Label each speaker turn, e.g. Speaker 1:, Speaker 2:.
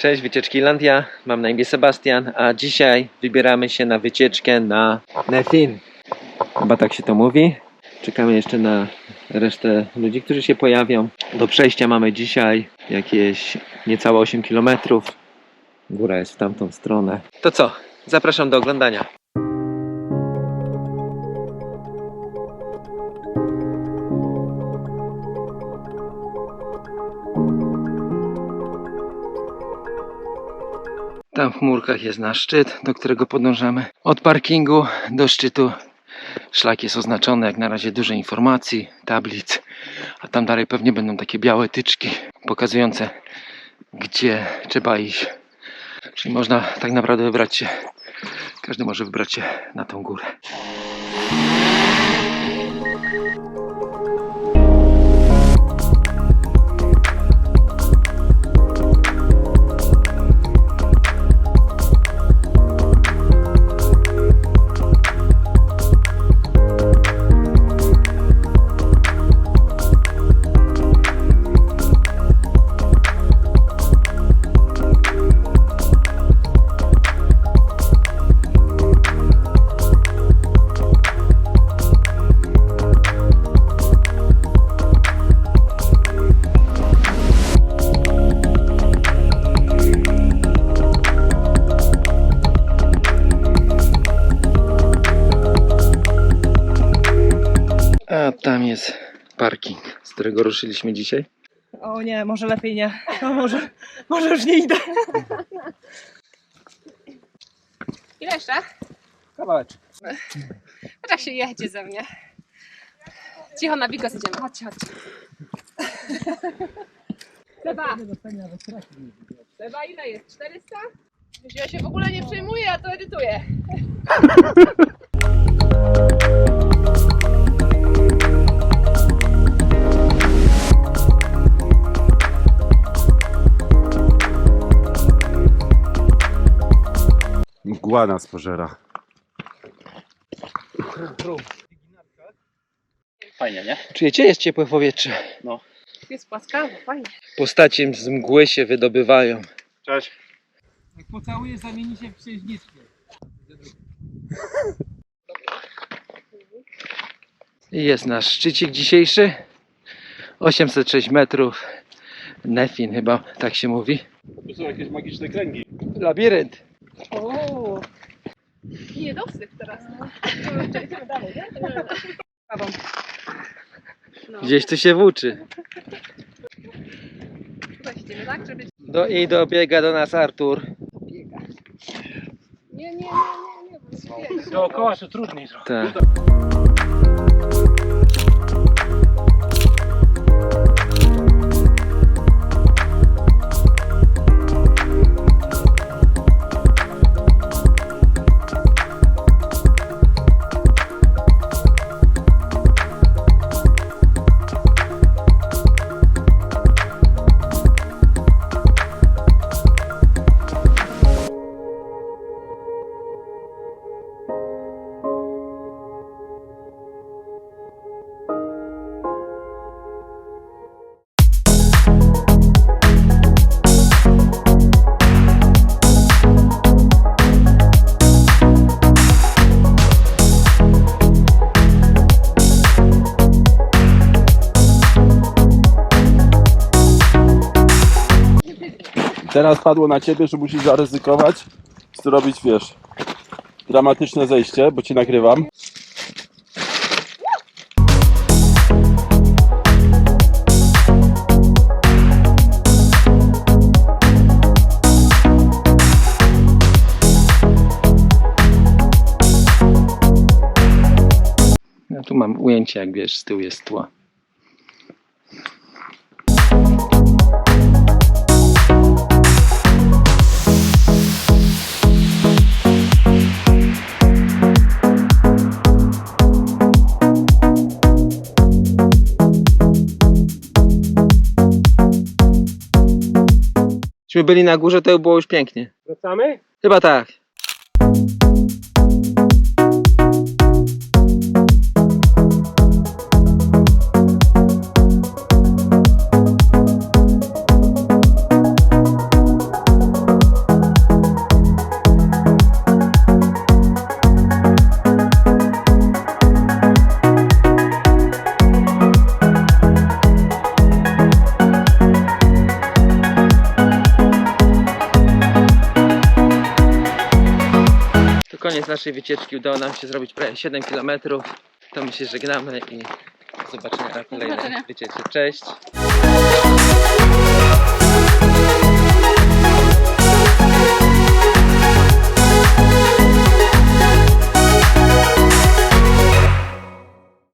Speaker 1: Cześć, Wycieczkilandia, mam na imię Sebastian, a dzisiaj wybieramy się na wycieczkę na Nefin. Chyba tak się to mówi. Czekamy jeszcze na resztę ludzi, którzy się pojawią. Do przejścia mamy dzisiaj jakieś niecałe 8 km. Góra jest w tamtą stronę. To co? Zapraszam do oglądania. Tam w chmurkach jest nasz szczyt, do którego podążamy. Od parkingu do szczytu szlak jest oznaczony, jak na razie dużo informacji, tablic, a tam dalej pewnie będą takie białe tyczki pokazujące, gdzie trzeba iść. Czyli można tak naprawdę wybrać się, każdy może wybrać się na tą górę. A tam jest parking, z którego ruszyliśmy dzisiaj.
Speaker 2: O nie, może lepiej nie. No może już nie idę.
Speaker 3: Ile jeszcze?
Speaker 1: Kawałeczek.
Speaker 3: Tak się jedzie ze mnie. Cicho, na bigos idziemy. Chodźcie. Seba, ile jest? 400? Ja się w ogóle nie przejmuję, a to edytuję.
Speaker 4: Mgła nas pożera.
Speaker 5: Fajnie, nie?
Speaker 1: Czujecie? Jest ciepłe powietrze.
Speaker 3: Jest płaskawo, fajnie.
Speaker 1: Postacie z mgły się wydobywają.
Speaker 4: Cześć.
Speaker 5: Jak pocałuję, zamieni się w księżniczkę.
Speaker 1: I jest nasz szczycik dzisiejszy. 806 metrów. Nefin chyba tak się mówi.
Speaker 4: Tu są jakieś magiczne kręgi.
Speaker 1: Labirynt.
Speaker 3: O, niedosyt teraz. Idziemy dalej, nie?
Speaker 1: Gdzieś tu się włóczy.
Speaker 3: Chyba idziemy, tak? Żeby...
Speaker 1: I dobiega do nas Artur.
Speaker 3: Nie, bo nie biega.
Speaker 5: Dookoła to trudniej trochę.
Speaker 1: Tak.
Speaker 4: Teraz padło na ciebie, że musisz zaryzykować, zrobić, wiesz, dramatyczne zejście, bo cię nagrywam.
Speaker 1: Ja tu mam ujęcie, jak wiesz, z tyłu jest tła. Gdybyśmy byli na górze, to by było już pięknie.
Speaker 5: Wracamy?
Speaker 1: Chyba tak. koniec naszej wycieczki. Udało nam się zrobić prawie 7 km. To my się żegnamy i do zobaczenia na kolejnej wycieczce. Cześć!